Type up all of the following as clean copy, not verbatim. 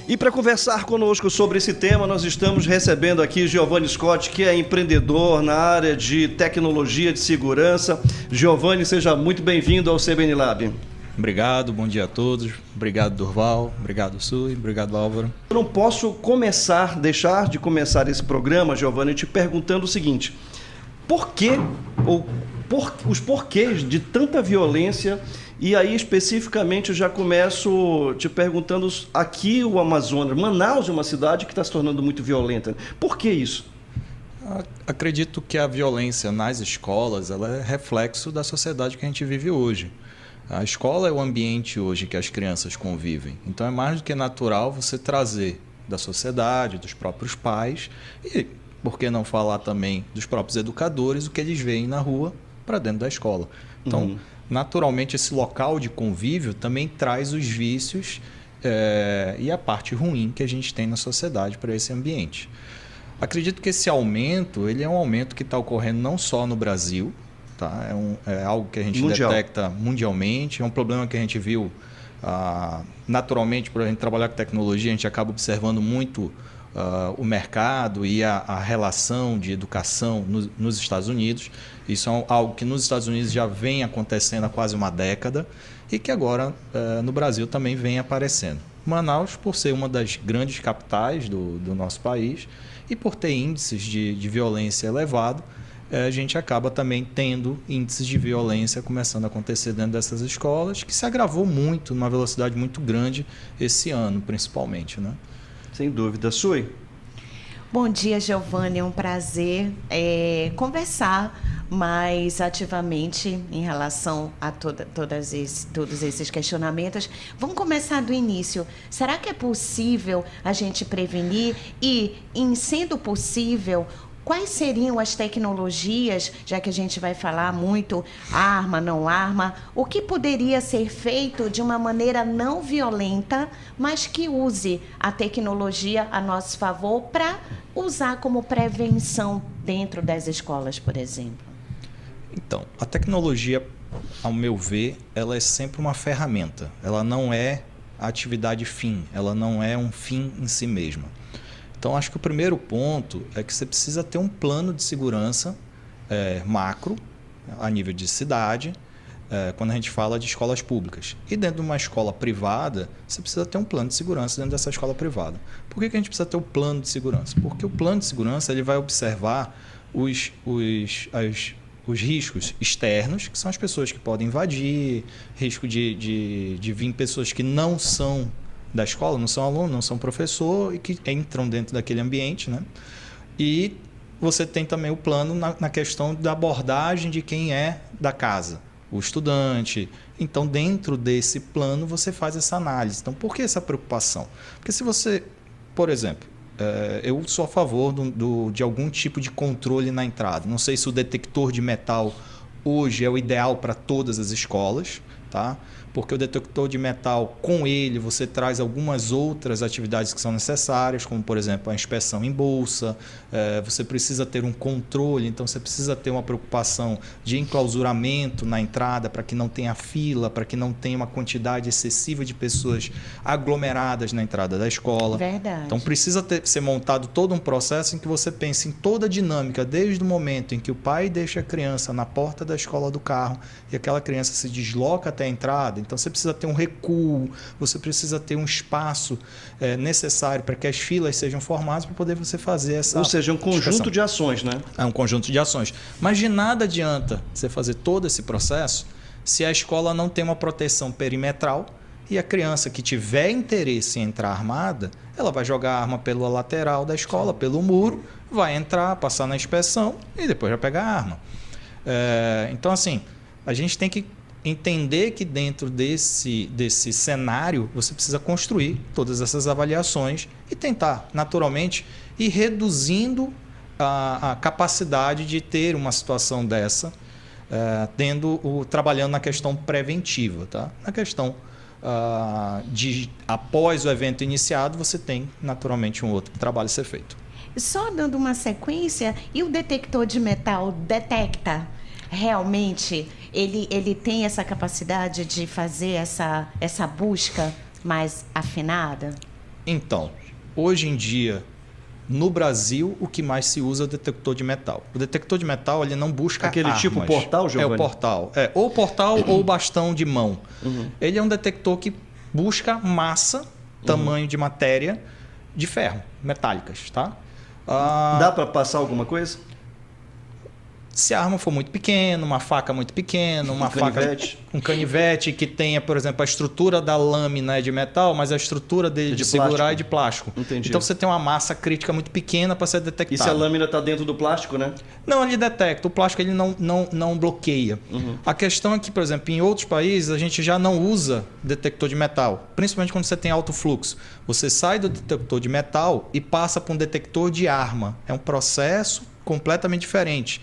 E para conversar conosco sobre esse tema, nós estamos recebendo aqui Giovanni Scott, que é empreendedor na área de tecnologia de segurança. Giovanni, seja muito bem-vindo ao CBN Lab. Obrigado, bom dia a todos. Obrigado, Durval. Obrigado, Sui. Obrigado, Álvaro. Eu não posso deixar de começar esse programa, Giovanni, te perguntando o seguinte: os porquês de tanta violência? E aí, especificamente, eu já começo te perguntando, aqui o Amazonas, Manaus é uma cidade que está se tornando muito violenta. Por que isso? Acredito que a violência nas escolas ela é reflexo da sociedade que a gente vive hoje. A escola é o ambiente hoje que as crianças convivem. Então, é mais do que natural você trazer da sociedade, dos próprios pais e, por que não falar também, dos próprios educadores, o que eles veem na rua para dentro da escola. Então, naturalmente, esse local de convívio também traz os vícios e a parte ruim que a gente tem na sociedade para esse ambiente. Acredito que esse aumento, ele é um aumento que está ocorrendo não só no Brasil, tá? É algo que a gente detecta mundialmente, é um problema que a gente viu naturalmente, por a gente trabalhar com tecnologia, a gente acaba observando muito o mercado e a relação de educação nos Estados Unidos. Isso é algo que nos Estados Unidos já vem acontecendo há quase uma década e que agora no Brasil também vem aparecendo. Manaus, por ser uma das grandes capitais do nosso país e por ter índices de violência elevado, a gente acaba também tendo índices de violência começando a acontecer dentro dessas escolas, que se agravou muito, numa velocidade muito grande esse ano, principalmente, né? Sem dúvida. Sui? Bom dia, Giovanni. É um prazer conversar mais ativamente em relação a todos esses questionamentos. Vamos começar do início. Será que é possível a gente prevenir? E, em sendo possível, quais seriam as tecnologias, já que a gente vai falar muito arma, não arma, o que poderia ser feito de uma maneira não violenta, mas que use a tecnologia a nosso favor para usar como prevenção dentro das escolas, por exemplo? Então, a tecnologia, ao meu ver, ela é sempre uma ferramenta. Ela não é a atividade fim, ela não é um fim em si mesma. Então, acho que o primeiro ponto é que você precisa ter um plano de segurança macro, a nível de cidade, quando a gente fala de escolas públicas. E dentro de uma escola privada, você precisa ter um plano de segurança dentro dessa escola privada. Por que a gente precisa ter o plano de segurança? Porque o plano de segurança ele vai observar os riscos externos, que são as pessoas que podem invadir, risco de vir pessoas que não são da escola, não são aluno, não são professor e que entram dentro daquele ambiente, né? E você tem também o plano na questão da abordagem de quem é da casa, o estudante. Então, dentro desse plano, você faz essa análise. Então, por que essa preocupação? Porque se você, por exemplo, eu sou a favor de algum tipo de controle na entrada. Não sei se o detector de metal hoje é o ideal para todas as escolas, tá? Porque o detector de metal, com ele, você traz algumas outras atividades que são necessárias, como, por exemplo, a inspeção em bolsa, você precisa ter um controle, então você precisa ter uma preocupação de enclausuramento na entrada para que não tenha fila, para que não tenha uma quantidade excessiva de pessoas aglomeradas na entrada da escola. Verdade. Então precisa ser montado todo um processo em que você pense em toda a dinâmica, desde o momento em que o pai deixa a criança na porta da escola do carro e aquela criança se desloca até a entrada. Então, você precisa ter um recuo, você precisa ter um espaço necessário para que as filas sejam formadas para poder você fazer essa... Ou seja, um conjunto de ações, né? É um conjunto de ações. Mas de nada adianta você fazer todo esse processo se a escola não tem uma proteção perimetral e a criança que tiver interesse em entrar armada, ela vai jogar a arma pela lateral da escola, pelo muro, vai entrar, passar na inspeção e depois vai pegar a arma. Então, assim, a gente tem que entender que dentro desse cenário você precisa construir todas essas avaliações e tentar, naturalmente, ir reduzindo a capacidade de ter uma situação dessa, trabalhando na questão preventiva. Tá? Na questão após o evento iniciado, você tem, naturalmente, um outro trabalho a ser feito. Só dando uma sequência, e o detector de metal detecta realmente, ele tem essa capacidade de fazer essa busca mais afinada? Então, hoje em dia, no Brasil, o que mais se usa é o detector de metal. O detector de metal, ele não busca aquele armas. tipo portal, Giovanni? É o portal. Ou portal ou bastão de mão. Ele é um detector que busca massa, tamanho de matéria de ferro, metálicas, tá? Dá para passar alguma coisa? Se a arma for muito pequena, uma faca muito pequena, um canivete que tenha, por exemplo, a estrutura da lâmina é de metal, mas a estrutura dele de segurar plástico. é de plástico. Entendi. Então você tem uma massa crítica muito pequena para ser detectada. E se a lâmina está dentro do plástico, né? Não, ele detecta. O plástico ele não bloqueia. A questão é que, por exemplo, em outros países a gente já não usa detector de metal, principalmente quando você tem alto fluxo. Você sai do detector de metal e passa para um detector de arma. É um processo completamente diferente.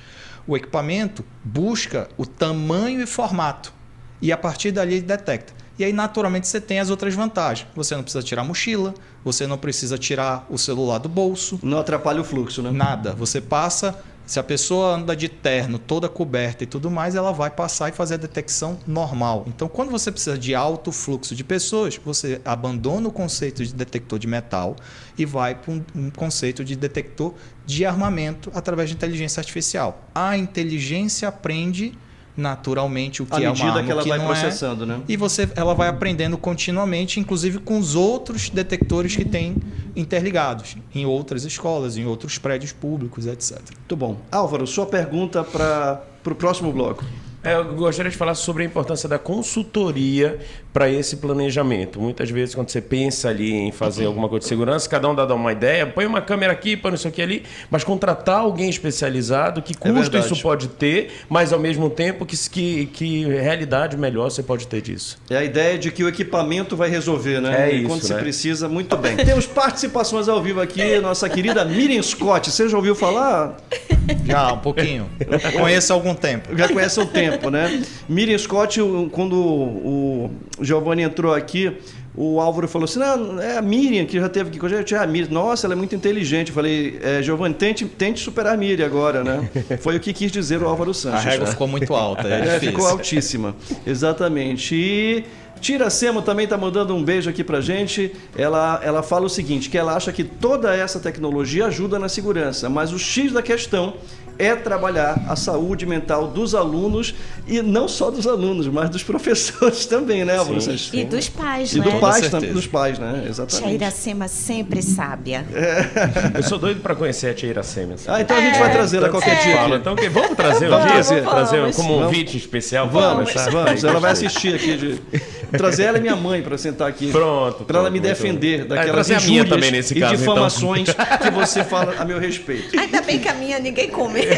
O equipamento busca o tamanho e formato e a partir dali ele detecta. E aí, naturalmente, você tem as outras vantagens. Você não precisa tirar a mochila, você não precisa tirar o celular do bolso. Não atrapalha o fluxo, né? Nada. Você passa... Se a pessoa anda de terno, toda coberta e tudo mais, ela vai passar e fazer a detecção normal. Então, quando você precisa de alto fluxo de pessoas, você abandona o conceito de detector de metal e vai para um conceito de detector de armamento através de inteligência artificial. A inteligência aprende naturalmente o que é uma arma, que ela o que vai não processando, né? E ela vai aprendendo continuamente, inclusive com os outros detectores que tem interligados em outras escolas, em outros prédios públicos, etc. Muito bom. Álvaro, sua pergunta para o próximo bloco. Eu gostaria de falar sobre a importância da consultoria para esse planejamento. Muitas vezes, quando você pensa ali em fazer alguma coisa de segurança, cada um dá uma ideia, põe uma câmera aqui, põe isso aqui ali, mas contratar alguém especializado, que custo isso pode ter, mas ao mesmo tempo, que realidade melhor você pode ter disso. É a ideia de que o equipamento vai resolver, né? É isso, quando né? se precisa, muito bem. Temos participações ao vivo aqui, nossa querida Miriam Scott. Você já ouviu falar? Já, um pouquinho. Conheço há algum tempo. Já conhece há um tempo, né? Miriam Scott, quando o Giovanni entrou aqui, o Álvaro falou assim, não, é a Miriam que já teve aqui com a gente. A Miriam, nossa, ela é muito inteligente. Eu falei, Giovanni, tente superar a Miriam agora, né? Foi o que quis dizer o Álvaro Sanches. A régua ficou muito alta, é difícil. Ficou altíssima, exatamente. E Tiracema também está mandando um beijo aqui pra gente. Ela fala o seguinte, que ela acha que toda essa tecnologia ajuda na segurança, mas o X da questão é trabalhar a saúde mental dos alunos e não só dos alunos, mas dos professores também, né, Álvaro? E dos pais, e né? dos pais, né? Exatamente. Tia Iracema sempre sábia. Eu sou doido para conhecer a tia Iracema. Então a gente vai trazê-la qualquer dia aqui. Então, vamos trazer um dia? Trazer como um convite especial? Vamos. Ela vai assistir aqui. Trazer ela e minha mãe para sentar aqui. Pronto. Para ela me defender daquelas trazer a minha injúrias também nesse e caso, difamações que você fala a meu respeito. Ainda bem que a minha ninguém comenta.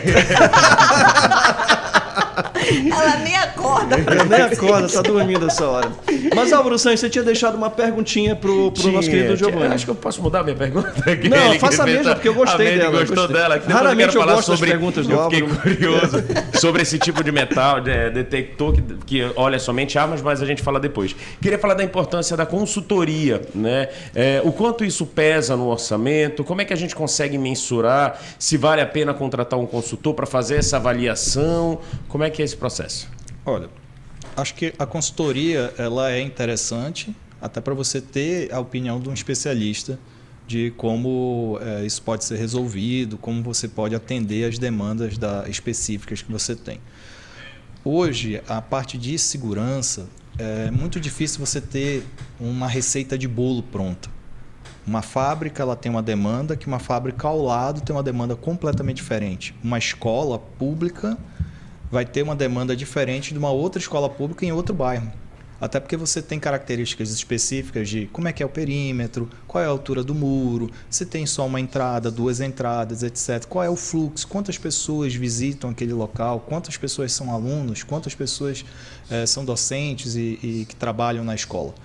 Ela nem acorda. Ela nem acorda, tá dormindo essa hora. Mas, Álvaro Sanches, você tinha deixado uma perguntinha pro nosso querido Giovanni. Acho que eu posso mudar a minha pergunta. Não, faça a mesma, porque eu gostei dela. Gostou dela. Raramente eu gosto das perguntas do Álvaro. Eu fiquei curioso sobre esse tipo de metal, detector que olha somente armas, mas a gente fala depois. Queria falar da importância da consultoria, né? O quanto isso pesa no orçamento, como é que a gente consegue mensurar se vale a pena contratar um consultor para fazer essa avaliação, como é que é esse processo? Olha, acho que a consultoria ela é interessante até para você ter a opinião de um especialista de como isso pode ser resolvido, como você pode atender as demandas específicas que você tem. Hoje, a parte de segurança, é muito difícil você ter uma receita de bolo pronta. Uma fábrica ela tem uma demanda que uma fábrica ao lado tem uma demanda completamente diferente. Uma escola pública vai ter uma demanda diferente de uma outra escola pública em outro bairro. Até porque você tem características específicas de como é que é o perímetro, qual é a altura do muro, se tem só uma entrada, duas entradas, etc. Qual é o fluxo, quantas pessoas visitam aquele local, quantas pessoas são alunos, quantas pessoas são docentes e que trabalham na escola.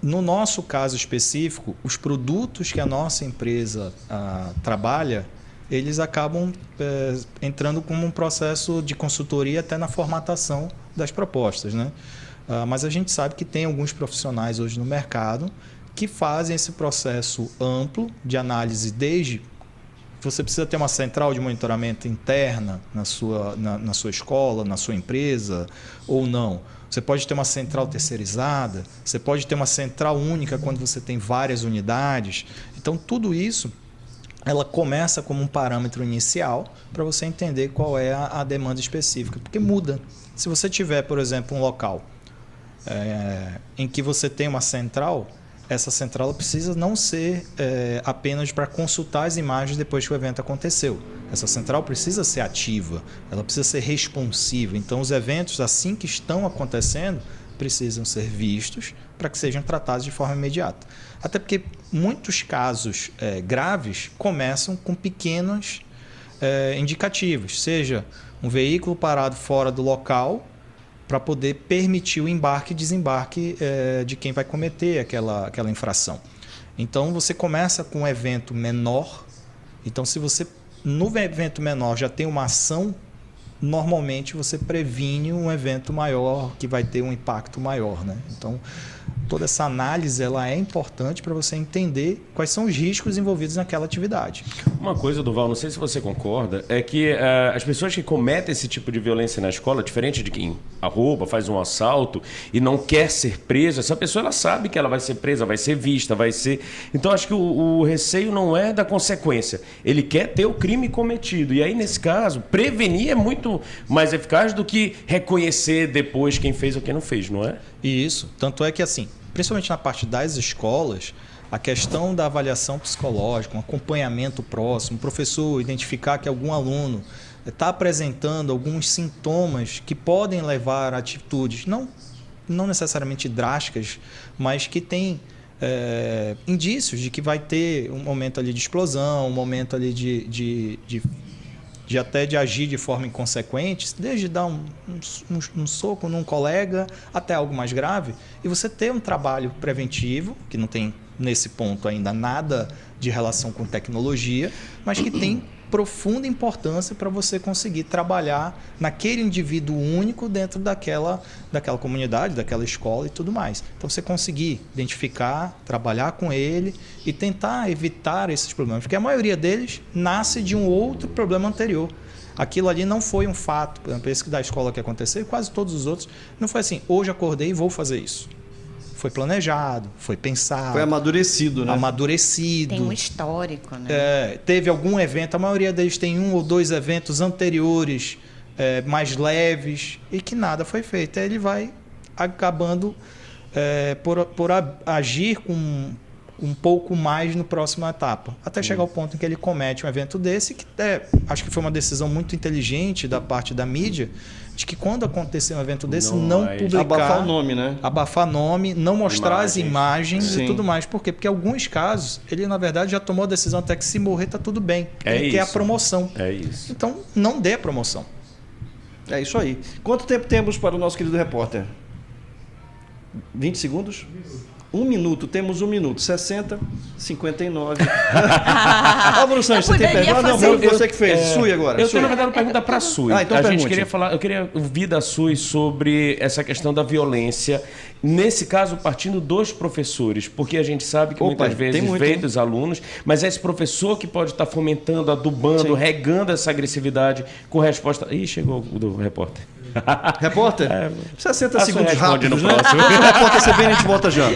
No nosso caso específico, os produtos que a nossa empresa trabalha, eles acabam entrando como um processo de consultoria até na formatação das propostas, né? Mas a gente sabe que tem alguns profissionais hoje no mercado que fazem esse processo amplo de análise desde... Você precisa ter uma central de monitoramento interna na sua escola, na sua empresa ou não. Você pode ter uma central terceirizada, você pode ter uma central única quando você tem várias unidades. Então, tudo isso, ela começa como um parâmetro inicial para você entender qual é a demanda específica, porque muda. Se você tiver, por exemplo, um local em que você tem uma central, essa central precisa não ser apenas para consultar as imagens depois que o evento aconteceu. Essa central precisa ser ativa, ela precisa ser responsiva. Então, os eventos, assim que estão acontecendo, precisam ser vistos para que sejam tratados de forma imediata. Até porque muitos casos graves começam com pequenos indicativos, seja um veículo parado fora do local para poder permitir o embarque e desembarque de quem vai cometer aquela infração. Então, você começa com um evento menor. Então, se você no evento menor já tem uma ação, normalmente você previne um evento maior que vai ter um impacto maior, né? Então, toda essa análise ela é importante para você entender quais são os riscos envolvidos naquela atividade. Uma coisa, Durval, não sei se você concorda, é que as pessoas que cometem esse tipo de violência na escola, diferente de quem arroba, faz um assalto e não quer ser preso, essa pessoa ela sabe que ela vai ser presa, vai ser vista, vai ser... Então, acho que o receio não é da consequência. Ele quer ter o crime cometido. E aí, nesse caso, prevenir é muito mais eficaz do que reconhecer depois quem fez ou quem não fez, não é? Isso. Tanto é que, assim, principalmente na parte das escolas, a questão da avaliação psicológica, um acompanhamento próximo, o professor identificar que algum aluno está apresentando alguns sintomas que podem levar a atitudes, não necessariamente drásticas, mas que tem indícios de que vai ter um momento ali de explosão, um momento ali até de agir de forma inconsequente, desde dar um soco num colega até algo mais grave, e você ter um trabalho preventivo, que não tem nesse ponto ainda nada de relação com tecnologia, mas que tem profunda importância para você conseguir trabalhar naquele indivíduo único dentro daquela comunidade, daquela escola e tudo mais. Então, você conseguir identificar, trabalhar com ele e tentar evitar esses problemas, porque a maioria deles nasce de um outro problema anterior. Aquilo ali não foi um fato, por exemplo, esse da escola que aconteceu, quase todos os outros, não foi assim, hoje acordei e vou fazer isso. Foi planejado, foi pensado. Foi amadurecido, né? Amadurecido. Tem um histórico, né? Teve algum evento, a maioria deles tem 1 ou 2 eventos anteriores mais leves e que nada foi feito. Aí ele vai acabando por agir com um pouco mais no próximo etapa. Até chegar ao ponto em que ele comete um evento desse, que acho que foi uma decisão muito inteligente da parte da mídia, de que quando acontecer um evento desse, não publicar... Abafar o nome, né? Abafar nome, não mostrar as imagens Sim. e tudo mais. Por quê? Porque em alguns casos, ele na verdade já tomou a decisão até que se morrer está tudo bem. Ele quer a promoção. É isso. Então, não dê a promoção. É isso aí. Quanto tempo temos para o nosso querido repórter? 20 segundos? 1 minuto, temos 1 minuto. 60, 59. Álvaro Santos, você tem pergunta? Não, você que fez. Sui agora. Eu tenho, na verdade, uma pergunta para a Sui. Então a gente queria falar, eu queria ouvir da Sui sobre essa questão da violência. Nesse caso, partindo dos professores, porque a gente sabe que muitas vezes vem dos alunos, mas é esse professor que pode estar fomentando, adubando, regando essa agressividade com resposta. Ih, chegou o do repórter. Repórter? 60 segundos rápidos, no né? Repórter CBN, a gente volta já.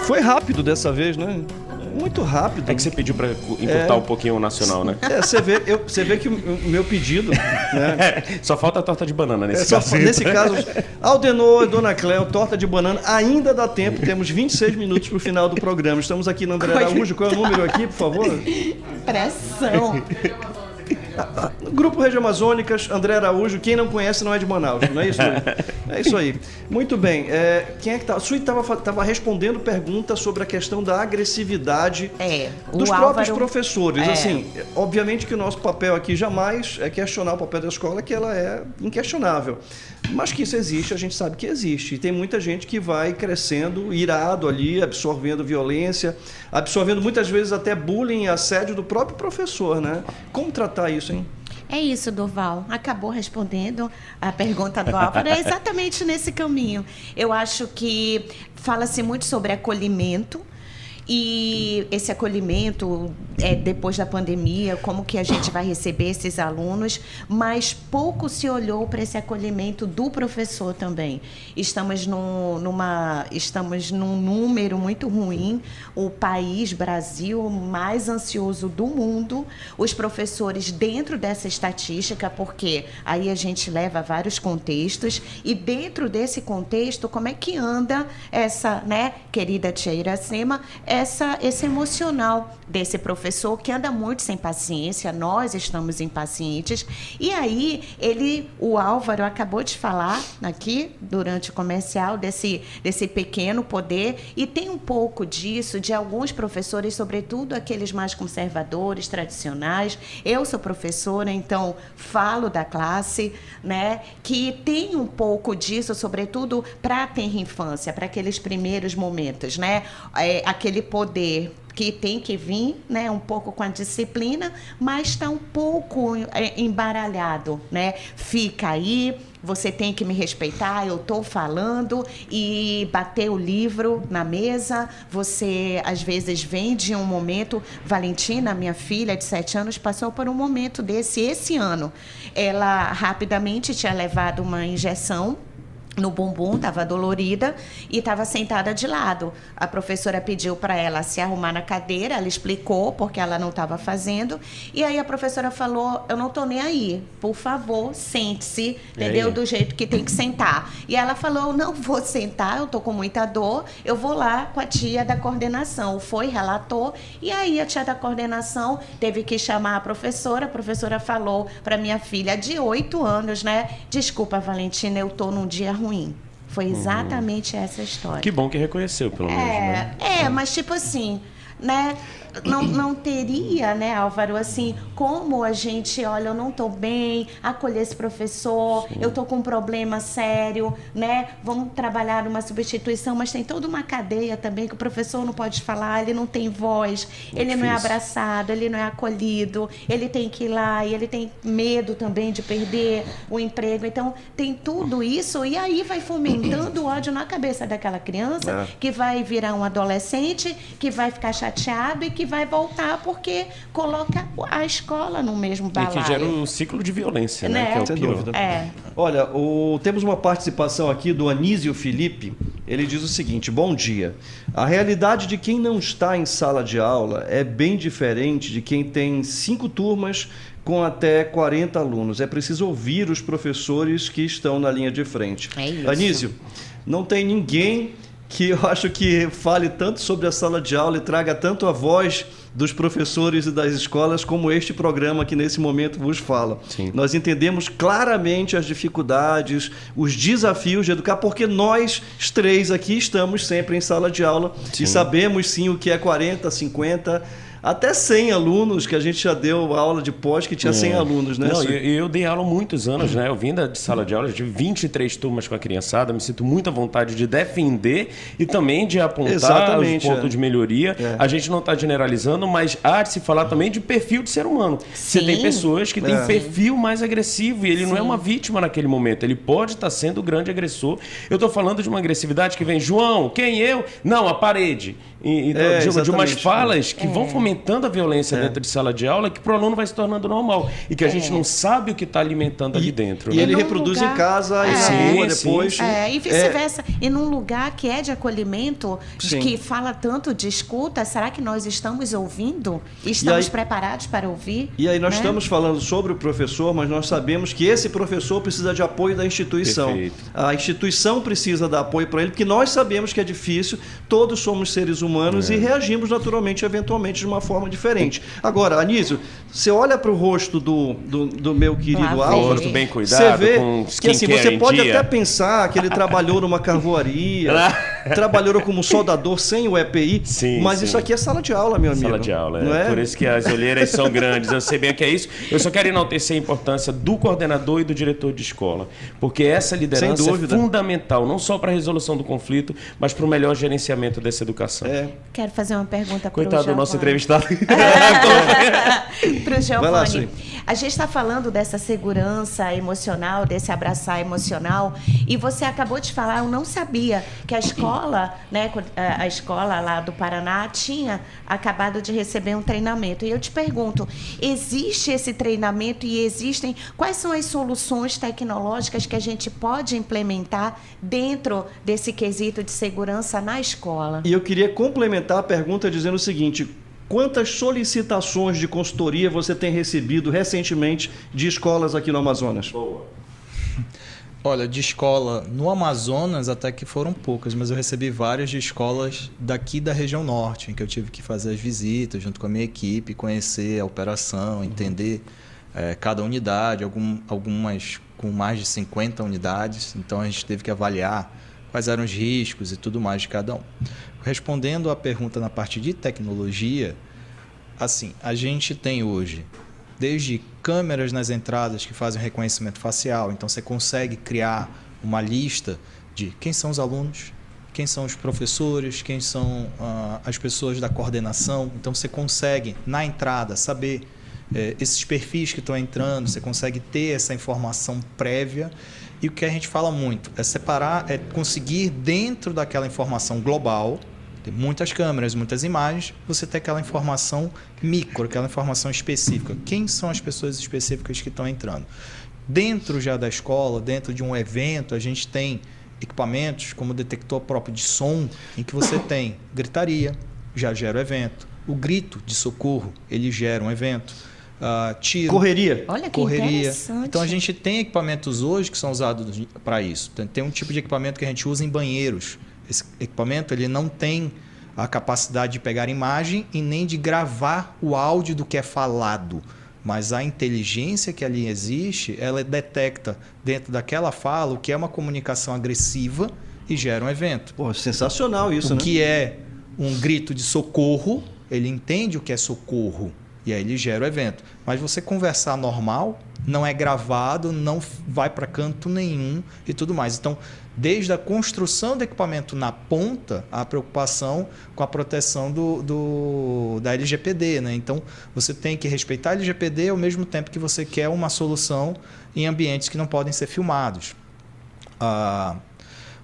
Foi rápido dessa vez, né? Muito rápido. É que você pediu para encurtar um pouquinho o nacional, né? Você vê que o meu pedido... Né? Só falta a torta de banana nesse caso. Nesse caso, Aldenor, Dona Cléo, torta de banana, ainda dá tempo. Temos 26 minutos para o final do programa. Estamos aqui no André Araújo. Qual é o número aqui, por favor? Pressão. Grupo Rede Amazônicas, André Araújo. Quem não conhece não é de Manaus, não é isso? É isso aí. Muito bem. Quem é que tá? A Sui estava respondendo perguntas sobre a questão da agressividade dos próprios professores. Assim, obviamente que o nosso papel aqui jamais é questionar o papel da escola, que ela é inquestionável. Mas que isso existe, a gente sabe que existe. E tem muita gente que vai crescendo, irado ali, absorvendo violência, absorvendo muitas vezes até bullying e assédio do próprio professor, né? Como tratar isso, hein? É isso, Durval. Acabou respondendo a pergunta do Álvaro. É exatamente nesse caminho. Eu acho que fala-se muito sobre acolhimento E esse acolhimento, depois da pandemia, como que a gente vai receber esses alunos, mas pouco se olhou para esse acolhimento do professor também. Estamos num número muito ruim, o país, Brasil, mais ansioso do mundo, os professores dentro dessa estatística, porque aí a gente leva vários contextos, e dentro desse contexto, como é que anda essa, né, querida tia Iracema, esse emocional desse professor que anda muito sem paciência, nós estamos impacientes, e aí o Álvaro acabou de falar aqui, durante o comercial, desse pequeno poder, e tem um pouco disso, de alguns professores, sobretudo aqueles mais conservadores, tradicionais. Eu sou professora, então falo da classe, né, que tem um pouco disso, sobretudo para a tenra infância, para aqueles primeiros momentos, né, aquele poder que tem que vir, né, um pouco com a disciplina, mas está um pouco embaralhado, né? Fica aí, você tem que me respeitar, eu estou falando, e bater o livro na mesa. Você, às vezes, vem de um momento... Valentina, minha filha de 7 anos, passou por um momento desse esse ano. Ela rapidamente tinha levado uma injeção no bumbum, estava dolorida e estava sentada de lado. A professora pediu para ela se arrumar na cadeira, ela explicou porque ela não estava fazendo, e aí a professora falou: eu não estou nem aí, por favor, sente-se, entendeu? Do jeito que tem que sentar. E ela falou: eu não vou sentar, eu estou com muita dor, eu vou lá com a tia da coordenação. Foi, relatou, e aí a tia da coordenação teve que chamar a professora falou para minha filha de 8 anos, né? Desculpa, Valentina, eu estou num dia ruim. Foi exatamente essa história. Que bom que reconheceu, pelo menos, né? Mas tipo assim, né? Não teria, né, Álvaro, assim, como a gente, olha, eu não estou bem, acolher esse professor, eu estou com um problema sério, né? Vamos trabalhar uma substituição, mas tem toda uma cadeia também que o professor não pode falar, ele não tem voz, ele não é abraçado, ele não é acolhido, ele tem que ir lá e ele tem medo também de perder o emprego. Então, tem tudo isso, e aí vai fomentando o ódio na cabeça daquela criança, que vai virar um adolescente, que vai ficar chateado e que vai voltar porque coloca a escola no mesmo balaio. E que gera um ciclo de violência, né? Que é o Sem pior. dúvida. Olha, temos uma participação aqui do Anísio Felipe. Ele diz o seguinte: bom dia. A realidade de quem não está em sala de aula é bem diferente de quem tem 5 turmas com até 40 alunos. É preciso ouvir os professores que estão na linha de frente. É isso. Anísio, não tem ninguém que eu acho que fale tanto sobre a sala de aula e traga tanto a voz dos professores e das escolas como este programa que nesse momento vos fala. Sim. Nós entendemos claramente as dificuldades, os desafios de educar, porque nós 3 aqui estamos sempre em sala de aula. Sim. E sabemos sim o que é 40, 50... até 100 alunos, que a gente já deu aula de pós que tinha 100 alunos, né? Não, eu dei aula há muitos anos, né? Eu vim de sala de aula, eu tive 23 turmas com a criançada, me sinto muita vontade de defender e também de apontar os pontos de melhoria. A gente não está generalizando, mas há de se falar também de perfil de ser humano. Sim. Você tem pessoas que têm perfil mais agressivo e ele não é uma vítima naquele momento, ele pode estar sendo o grande agressor. Eu estou falando de uma agressividade que vem: João, quem eu? Não, a parede. De umas falas que vão fomentando a violência dentro de sala de aula, que para o aluno vai se tornando normal e que a gente não sabe o que está alimentando ali dentro. E né? ele reproduz em casa e na rua depois. E vice-versa. E num lugar que é de acolhimento, que fala tanto de escuta, será que nós estamos ouvindo? Estamos preparados para ouvir? E aí nós estamos falando sobre o professor, mas nós sabemos que esse professor precisa de apoio da instituição. Perfeito. A instituição precisa dar apoio para ele, porque nós sabemos que é difícil, todos somos seres humanos e reagimos naturalmente, eventualmente, de uma forma diferente. Agora, Anísio, você olha para o rosto do meu querido Álvaro, rosto bem cuidado, você vê com que assim, você pode dia. até pensar que ele trabalhou numa carvoaria, trabalhou como soldador sem o EPI, mas isso aqui é sala de aula, meu amigo. Sala de aula, não é? Por isso que as olheiras são grandes, eu sei bem o que é isso. Eu só quero enaltecer a importância do coordenador e do diretor de escola, porque essa liderança é fundamental, não só para a resolução do conflito, mas para o melhor gerenciamento dessa educação. Quero fazer uma pergunta para o Coitado do nosso entrevistado. Para o Giovanni. A gente está falando dessa segurança emocional, desse abraçar emocional, e você acabou de falar, eu não sabia que a escola, né, a escola lá do Paraná tinha acabado de receber um treinamento. E eu te pergunto, existe esse treinamento e existem, quais são as soluções tecnológicas que a gente pode implementar dentro desse quesito de segurança na escola? E eu queria complementar a pergunta dizendo o seguinte: quantas solicitações de consultoria você tem recebido recentemente de escolas aqui no Amazonas? Boa. Olha, de escola no Amazonas até que foram poucas, mas eu recebi várias de escolas daqui da região norte, em que eu tive que fazer as visitas junto com a minha equipe, conhecer a operação, entender cada unidade, algumas com mais de 50 unidades, então a gente teve que avaliar quais eram os riscos e tudo mais de cada um. Respondendo à pergunta na parte de tecnologia, assim, a gente tem hoje desde câmeras nas entradas que fazem reconhecimento facial, então você consegue criar uma lista de quem são os alunos, quem são os professores, quem são as pessoas da coordenação, então você consegue na entrada saber esses perfis que estão entrando, você consegue ter essa informação prévia. E o que a gente fala muito é separar, é conseguir dentro daquela informação global, tem muitas câmeras, muitas imagens, você tem aquela informação micro, aquela informação específica. Quem são as pessoas específicas que estão entrando? Dentro já da escola, dentro de um evento, a gente tem equipamentos como o detector próprio de som, em que você tem gritaria, já gera o evento. O grito de socorro, ele gera um evento. Tiro, correria. Olha que interessante. Então a gente tem equipamentos hoje que são usados para isso. Tem um tipo de equipamento que a gente usa em banheiros. Esse equipamento ele não tem a capacidade de pegar imagem e nem de gravar o áudio do que é falado. Mas a inteligência que ali existe, ela detecta dentro daquela fala o que é uma comunicação agressiva e gera um evento. Pô, sensacional isso, né? né? O que é um grito de socorro, ele entende o que é socorro. E aí ele gera o evento. Mas você conversar normal, não é gravado, não vai para canto nenhum e tudo mais. Então, desde a construção do equipamento na ponta, a preocupação com a proteção da LGPD, né? Então, você tem que respeitar a LGPD ao mesmo tempo que você quer uma solução em ambientes que não podem ser filmados.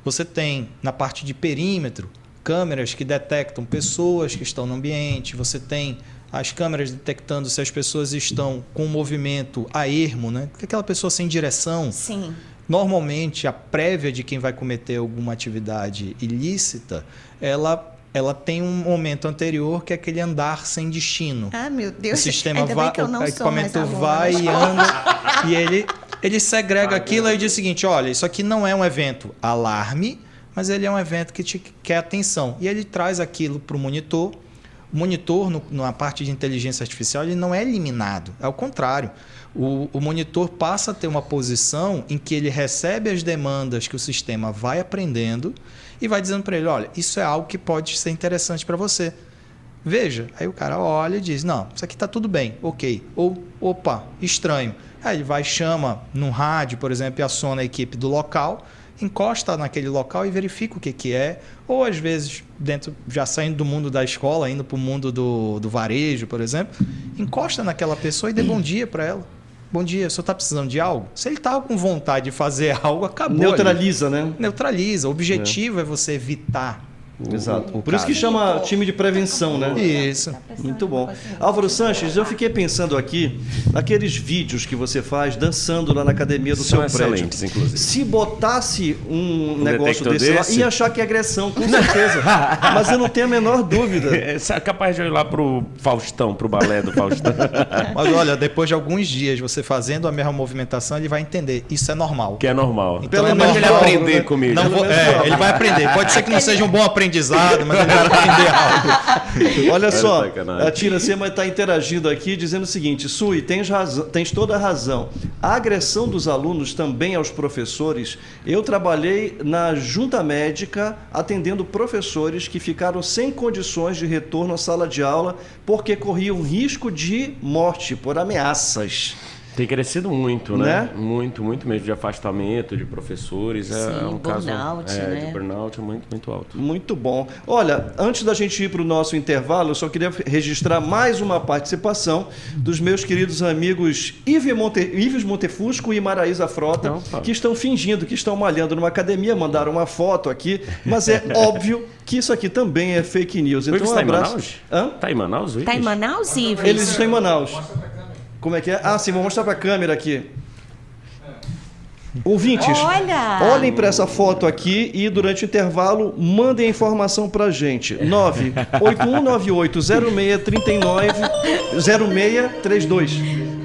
Você tem, na parte de perímetro, câmeras que detectam pessoas que estão no ambiente, você tem as câmeras detectando se as pessoas estão com um movimento a ermo, né? Aquela pessoa sem direção. Sim. Normalmente, a prévia de quem vai cometer alguma atividade ilícita, ela tem um momento anterior que é aquele andar sem destino. Ah, meu Deus. O sistema Ainda bem que eu não o sou mais equipamento aluna, vai mas... e anda e ele segrega aquilo e diz o seguinte: olha, isso aqui não é um evento alarme, mas ele é um evento que te quer atenção. E ele traz aquilo para o monitor. O monitor, na parte de inteligência artificial, ele não é eliminado. Ao contrário, o monitor passa a ter uma posição em que ele recebe as demandas que o sistema vai aprendendo e vai dizendo para ele: olha, isso é algo que pode ser interessante para você. Veja. Aí o cara olha e diz: não, isso aqui está tudo bem, ok. Ou, opa, estranho. Aí ele vai, chama num rádio, por exemplo, e aciona a equipe do local, encosta naquele local e verifica o que é. Ou às vezes, já saindo do mundo da escola, indo para o mundo do varejo, por exemplo, encosta naquela pessoa e dê bom dia para ela. Bom dia, o senhor está precisando de algo? Se ele está com vontade de fazer algo, acabou. Neutraliza, né? Neutraliza. O objetivo é você evitar. Exato. Por isso que chama time de prevenção, né? Isso. Muito bom. Álvaro Sanches, eu fiquei pensando aqui naqueles vídeos que você faz dançando lá na academia do seu prédio. Excelentes, inclusive. Se botasse um negócio desse lá, desse? ia achar que é agressão, com certeza. Mas eu não tenho a menor dúvida. É capaz de eu ir lá pro Faustão, pro balé do Faustão. Mas olha, depois de alguns dias você fazendo a mesma movimentação, ele vai entender. Isso é normal. Que é normal. Então Pelo é menos normal. ele aprender comigo. Não vou, ele vai aprender. Pode ser que não seja um bom aprendizado, mas ele vai aprender algo. Olha só, sacanagem. a Tina Sema está interagindo aqui dizendo o seguinte: Sui, tens toda a razão. A agressão dos alunos também aos professores. Eu trabalhei na junta médica atendendo professores que ficaram sem condições de retorno à sala de aula porque corriam risco de morte por ameaças. Tem crescido muito, né? Muito, muito mesmo, de afastamento de professores. Sim, um burnout, caso, né? de burnout é muito, muito alto. Muito bom. Olha, antes da gente ir para o nosso intervalo, eu só queria registrar mais uma participação dos meus queridos amigos Ives Montefusco e Maraísa Frota, que estão fingindo que estão malhando numa academia, mandaram uma foto aqui, mas é óbvio que isso aqui também é fake news. Então, um abraço. Está em Manaus? Está em Manaus, Ives? Eles estão em Manaus. Como é que é? Ah, sim, vou mostrar para a câmera aqui. Ouvintes, olhem para essa foto aqui e durante o intervalo mandem a informação para a gente. 981980632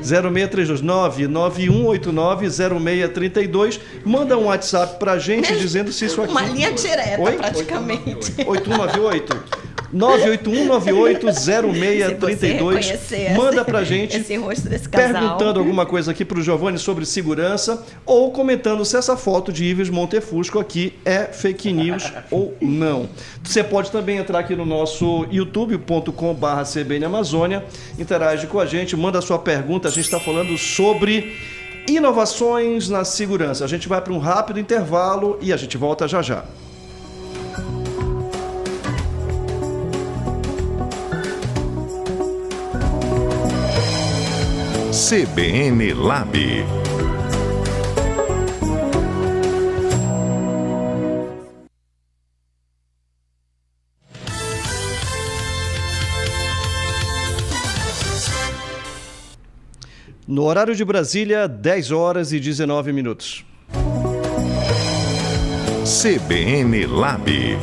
991890632. Manda um WhatsApp para a gente dizendo se isso aqui... Uma linha direta, praticamente. 8198 981980632. Manda pra gente esse rosto desse casal, perguntando alguma coisa aqui pro Giovanni sobre segurança ou comentando se essa foto de Ives Montefusco aqui é fake news ou não. Você pode também entrar aqui no nosso youtube.com/CBN Amazônia, interage com a gente, manda a sua pergunta. A gente está falando sobre inovações na segurança. A gente vai para um rápido intervalo e a gente volta já já. CBN Lab. No horário de Brasília, 10 horas e 19 minutos. CBN Lab.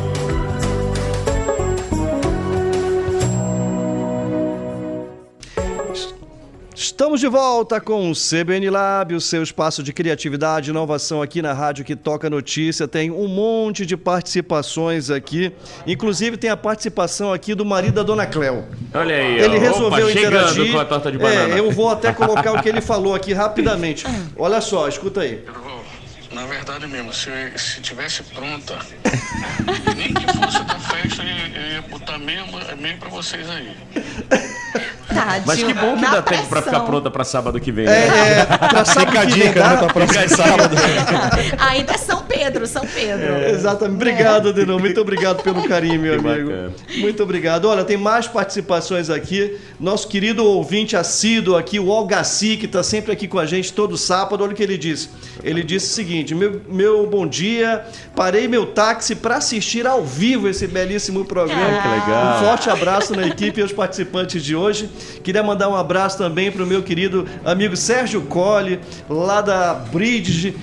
Estamos de volta com o CBN Lab, o seu espaço de criatividade e inovação aqui na Rádio que Toca Notícia. Tem um monte de participações aqui. Inclusive tem a participação aqui do marido da Dona Cléo. Olha aí, ele resolveu interagir. Com a torta de banana. Eu vou até colocar o que ele falou aqui rapidamente. Olha só, escuta aí. Na verdade mesmo, se tivesse pronta, nem que fosse da festa, eu ia botar meio pra vocês aí. Tadinho, mas que bom que dá tempo pra ficar pronta pra sábado que vem. Né? Pra sábado Fica a dica, né? Pra próxima sábado. Ainda é São Pedro. Exatamente. Obrigado, Denão. Muito obrigado pelo carinho, meu amigo. Bacana. Muito obrigado. Olha, tem mais participações aqui. Nosso querido ouvinte assíduo aqui, o Algaci, que está sempre aqui com a gente todo sábado. Olha o que ele disse. Ele disse o seguinte: meu bom dia, parei meu táxi para assistir ao vivo esse belíssimo programa. Que legal. Um forte abraço na equipe e aos participantes de hoje. Queria mandar um abraço também para o meu querido amigo Sérgio Colli, lá da Bridge,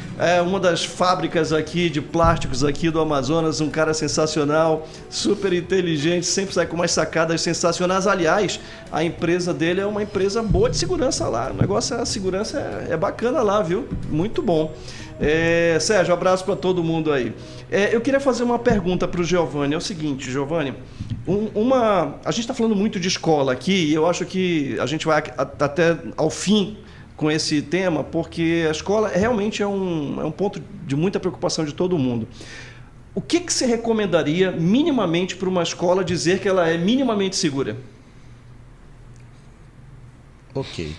uma das fábricas aqui de plásticos aqui do Amazonas, um cara sensacional, super inteligente, sempre sai com umas sacadas sensacionais. Aliás, a empresa dele é uma empresa boa de segurança lá. O negócio, a segurança é bacana lá, viu? Muito bom. Sérgio, abraço para todo mundo aí. Eu queria fazer uma pergunta para o Giovanni. É o seguinte, Giovanni, a gente está falando muito de escola aqui e eu acho que a gente vai até ao fim com esse tema, porque a escola realmente é um ponto de muita preocupação de todo mundo. O que você recomendaria minimamente para uma escola dizer que ela é minimamente segura? Ok.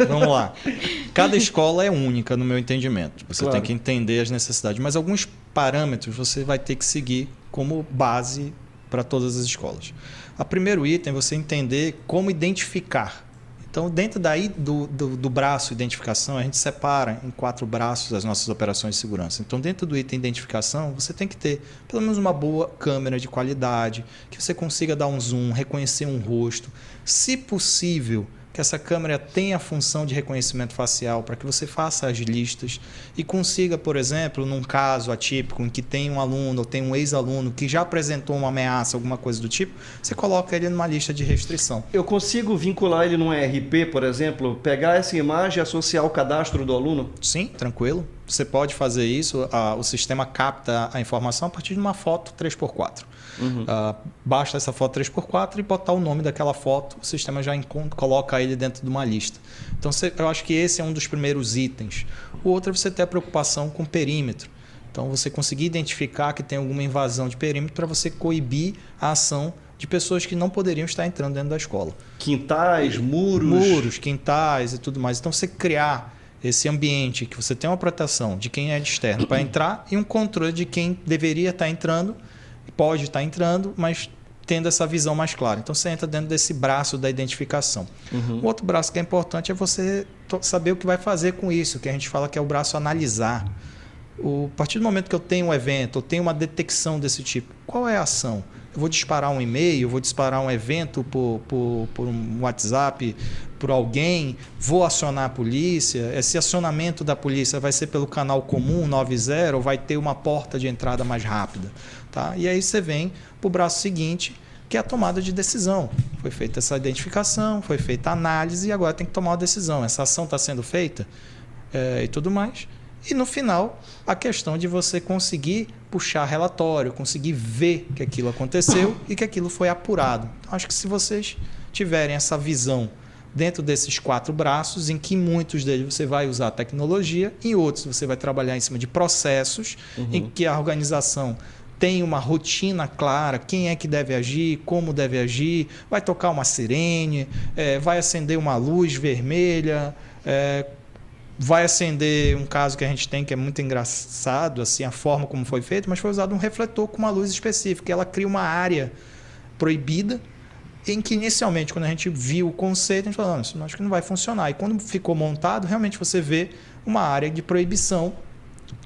Vamos lá. Cada escola é única no meu entendimento. Você tem que entender as necessidades, mas alguns parâmetros você vai ter que seguir como base para todas as escolas. O primeiro item é você entender como identificar. Então, dentro daí do braço identificação, a gente separa em 4 braços as nossas operações de segurança. Então, dentro do item identificação, você tem que ter pelo menos uma boa câmera de qualidade, que você consiga dar um zoom, reconhecer um rosto. Se possível, que essa câmera tenha a função de reconhecimento facial para que você faça as listas e consiga, por exemplo, num caso atípico em que tem um aluno ou tem um ex-aluno que já apresentou uma ameaça, alguma coisa do tipo, você coloca ele numa lista de restrição. Eu consigo vincular ele num ERP, por exemplo, pegar essa imagem e associar ao cadastro do aluno? Sim, tranquilo. Você pode fazer isso, o sistema capta a informação a partir de uma foto 3x4. Basta essa foto 3x4 e botar o nome daquela foto, o sistema já coloca ele dentro de uma lista. Então eu acho que esse é um dos primeiros itens. O outro é você ter a preocupação com o perímetro. Então você conseguir identificar que tem alguma invasão de perímetro para você coibir a ação de pessoas que não poderiam estar entrando dentro da escola. Quintais, muros. Muros, quintais e tudo mais. Então, você criar esse ambiente que você tem uma proteção de quem é de externo para entrar e um controle de quem deveria estar entrando, pode estar entrando, mas tendo essa visão mais clara. Então, você entra dentro desse braço da identificação. O outro braço que é importante é você saber o que vai fazer com isso, que a gente fala que é o braço analisar. A partir do momento que eu tenho um evento, eu tenho uma detecção desse tipo, qual é a ação? Eu vou disparar um e-mail, vou disparar um evento por um WhatsApp, por alguém, vou acionar a polícia. Esse acionamento da polícia vai ser pelo canal comum 90 ou vai ter uma porta de entrada mais rápida? Tá? E aí você vem para o braço seguinte, que é a tomada de decisão. Foi feita essa identificação, foi feita a análise e agora tem que tomar uma decisão. Essa ação está sendo feita e tudo mais. E no final, a questão de você conseguir puxar relatório, conseguir ver que aquilo aconteceu e que aquilo foi apurado. Então, acho que se vocês tiverem essa visão dentro desses 4 braços, em que muitos deles você vai usar tecnologia, em outros você vai trabalhar em cima de processos, em que a organização tem uma rotina clara, quem é que deve agir, como deve agir, vai tocar uma sirene, vai acender uma luz vermelha, vai acender um caso que a gente tem que é muito engraçado, assim, a forma como foi feito, mas foi usado um refletor com uma luz específica. Ela cria uma área proibida, em que inicialmente, quando a gente viu o conceito, a gente falou, não, isso acho que não vai funcionar. E quando ficou montado, realmente você vê uma área de proibição.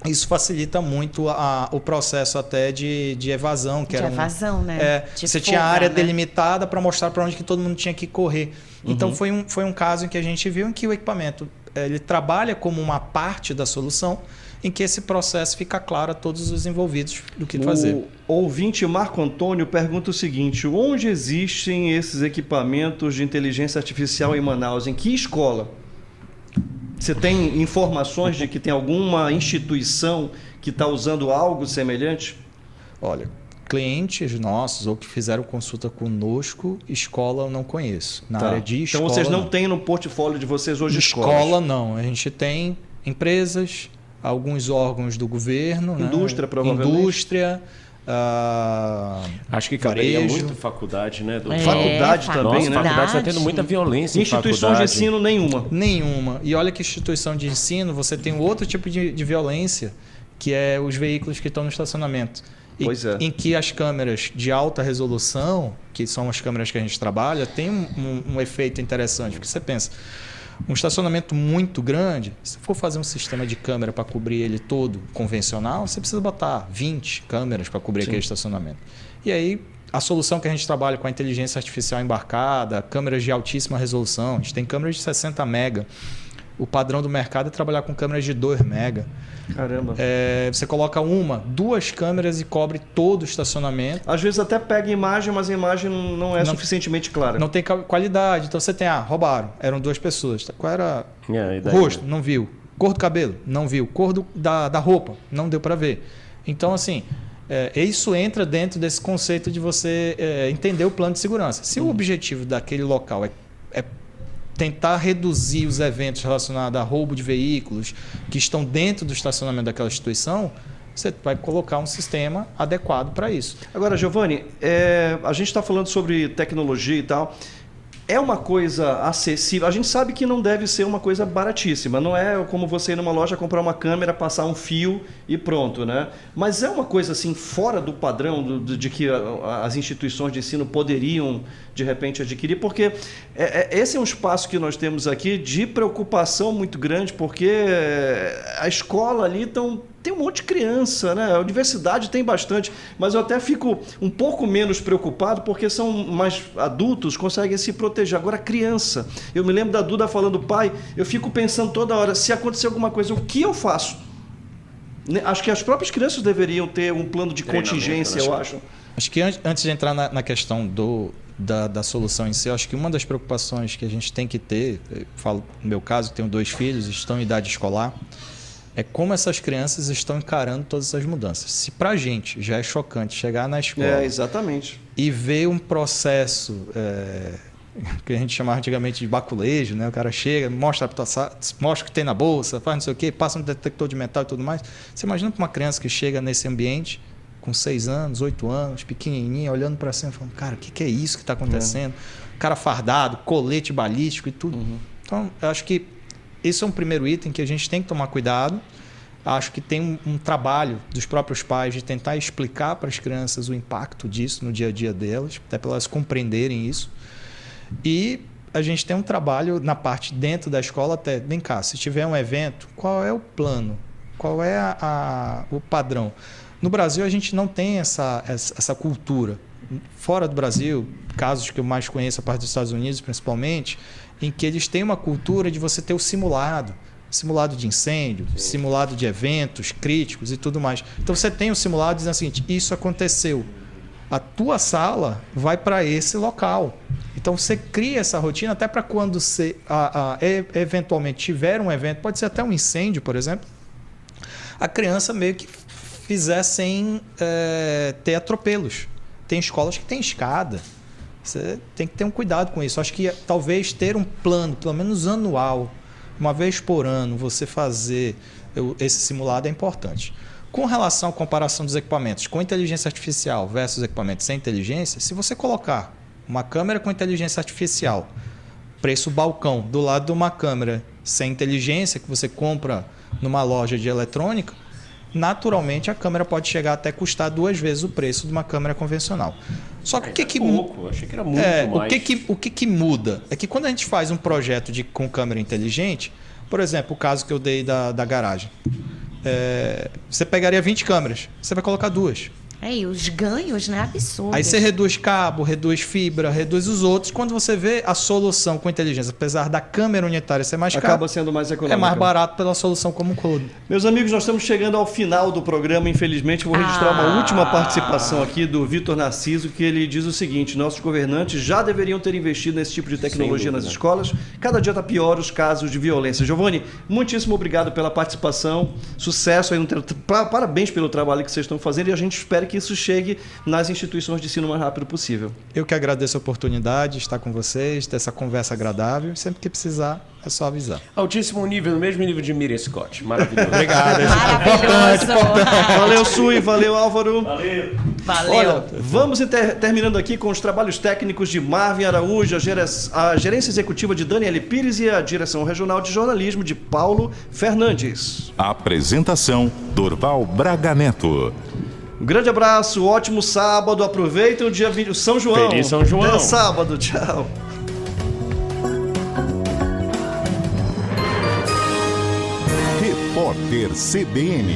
Isso facilita muito o processo até de evasão. Que de era evasão, né? Você tinha a área delimitada para mostrar para onde que todo mundo tinha que correr. Então, foi um caso em que a gente viu em que o equipamento ele trabalha como uma parte da solução, em que esse processo fica claro a todos os envolvidos do que fazer. O ouvinte Marco Antônio pergunta o seguinte: onde existem esses equipamentos de inteligência artificial em Manaus? Em que escola? Você tem informações de que tem alguma instituição que está usando algo semelhante? Olha, clientes nossos ou que fizeram consulta conosco, escola eu não conheço. Na área de escola. Então vocês não têm no portfólio de vocês hoje escolas? Escola não. A gente tem empresas, alguns órgãos do governo. Indústria, né? provavelmente. Indústria. Acho que caberia muito faculdade, né? Faculdade também, Nossa, né? faculdade está tendo muita violência. Instituições de ensino, nenhuma. Nenhuma. E olha que instituição de ensino, você tem outro tipo de violência, que é os veículos que estão no estacionamento. Pois é. Em que as câmeras de alta resolução, que são as câmeras que a gente trabalha, tem um efeito interessante. Porque você pensa, um estacionamento muito grande, se for fazer um sistema de câmera para cobrir ele todo convencional, você precisa botar 20 câmeras para cobrir aquele estacionamento. E aí, a solução que a gente trabalha com a inteligência artificial embarcada, câmeras de altíssima resolução, a gente tem câmeras de 60 mega. O padrão do mercado é trabalhar com câmeras de 2 mega. Caramba. Você coloca 2 câmeras e cobre todo o estacionamento. Às vezes até pega imagem, mas a imagem não é suficientemente clara. Não tem qualidade. Então você tem, roubaram, eram 2 pessoas. Qual era o rosto? Não viu. Cor do cabelo? Não viu. Cor da roupa? Não deu para ver. Então, assim, isso entra dentro desse conceito de você entender o plano de segurança. Se o objetivo daquele local é tentar reduzir os eventos relacionados a roubo de veículos que estão dentro do estacionamento daquela instituição, você vai colocar um sistema adequado para isso. Agora, Giovanni, a gente está falando sobre tecnologia e tal. É uma coisa acessível. A gente sabe que não deve ser uma coisa baratíssima. Não é como você ir numa loja comprar uma câmera, passar um fio e pronto, né? Mas é uma coisa assim fora do padrão de que as instituições de ensino poderiam, de repente, adquirir. Porque esse é um espaço que nós temos aqui de preocupação muito grande, porque a escola ali tem um monte de criança, né? A universidade tem bastante, mas eu até fico um pouco menos preocupado porque são mais adultos, conseguem se proteger. Agora, criança, eu me lembro da Duda falando, pai, eu fico pensando toda hora, se acontecer alguma coisa, o que eu faço? Acho que as próprias crianças deveriam ter um plano de contingência, eu acho. Acho que antes de entrar na questão da solução em si, eu acho que uma das preocupações que a gente tem que ter, eu falo no meu caso, tenho 2 filhos, estão em idade escolar, é como essas crianças estão encarando todas essas mudanças. Se para a gente já é chocante chegar na escola exatamente. E ver um processo que a gente chamava antigamente de baculejo, né? O cara chega, mostra o que tem na bolsa, faz não sei o quê, passa um detector de metal e tudo mais. Você imagina para uma criança que chega nesse ambiente com 6 anos, 8 anos, pequenininha, olhando para cima, falando, cara, o que é isso que está acontecendo? Cara fardado, colete balístico e tudo. Então, eu acho que esse é um primeiro item que a gente tem que tomar cuidado. Acho que tem um trabalho dos próprios pais de tentar explicar para as crianças o impacto disso no dia a dia delas, até para elas compreenderem isso. E a gente tem um trabalho na parte dentro da escola até, vem cá, se tiver um evento, qual é o plano? Qual é o padrão? No Brasil, a gente não tem essa cultura. Fora do Brasil, casos que eu mais conheço, a parte dos Estados Unidos principalmente, em que eles têm uma cultura de você ter o simulado de incêndio, simulado de eventos críticos e tudo mais. Então você tem o simulado dizendo o seguinte, isso aconteceu. A tua sala vai para esse local. Então você cria essa rotina até para quando você eventualmente tiver um evento, pode ser até um incêndio, por exemplo, a criança meio que fizer sem ter atropelos. Tem escolas que tem escada. Você tem que ter um cuidado com isso. Acho que talvez ter um plano, pelo menos anual, uma vez por ano, você fazer esse simulado é importante. Com relação à comparação dos equipamentos com inteligência artificial versus equipamentos sem inteligência, se você colocar uma câmera com inteligência artificial, preço balcão, do lado de uma câmera sem inteligência que você compra numa loja de eletrônica, naturalmente a câmera pode chegar até custar 2 vezes o preço de uma câmera convencional. Só que pouco, achei que era muito mais. O que muda é que quando a gente faz um projeto com câmera inteligente, por exemplo, o caso que eu dei da garagem, você pegaria 20 câmeras, você vai colocar 2. E os ganhos, né? Absurdos. Aí você reduz cabo, reduz fibra, reduz os outros. Quando você vê a solução com inteligência, apesar da câmera unitária ser mais cara, acaba sendo mais econômica. É mais barato pela solução como um todo. Meus amigos, nós estamos chegando ao final do programa. Infelizmente, vou registrar uma última participação aqui do Vitor Narciso, que ele diz o seguinte: nossos governantes já deveriam ter investido nesse tipo de tecnologia nas escolas. Cada dia está pior os casos de violência. Giovanni, muitíssimo obrigado pela participação. Sucesso aí. Parabéns pelo trabalho que vocês estão fazendo e a gente espera que isso chegue nas instituições de ensino o mais rápido possível. Eu que agradeço a oportunidade de estar com vocês, ter essa conversa agradável. Sempre que precisar, é só avisar. Altíssimo nível, no mesmo nível de Miriam Scott. Maravilhoso. Obrigado. Maravilhoso. Valeu, Sui. Valeu, Álvaro. Valeu. Olha, vamos terminando aqui com os trabalhos técnicos de Marvin Araújo, a gerência executiva de Daniele Pires e a direção regional de jornalismo de Paulo Fernandes. Apresentação: Dorval Braga Neto. Um grande abraço, ótimo sábado, aproveitem o dia 20, São João. Feliz São João. Até sábado, tchau. Repórter CBN.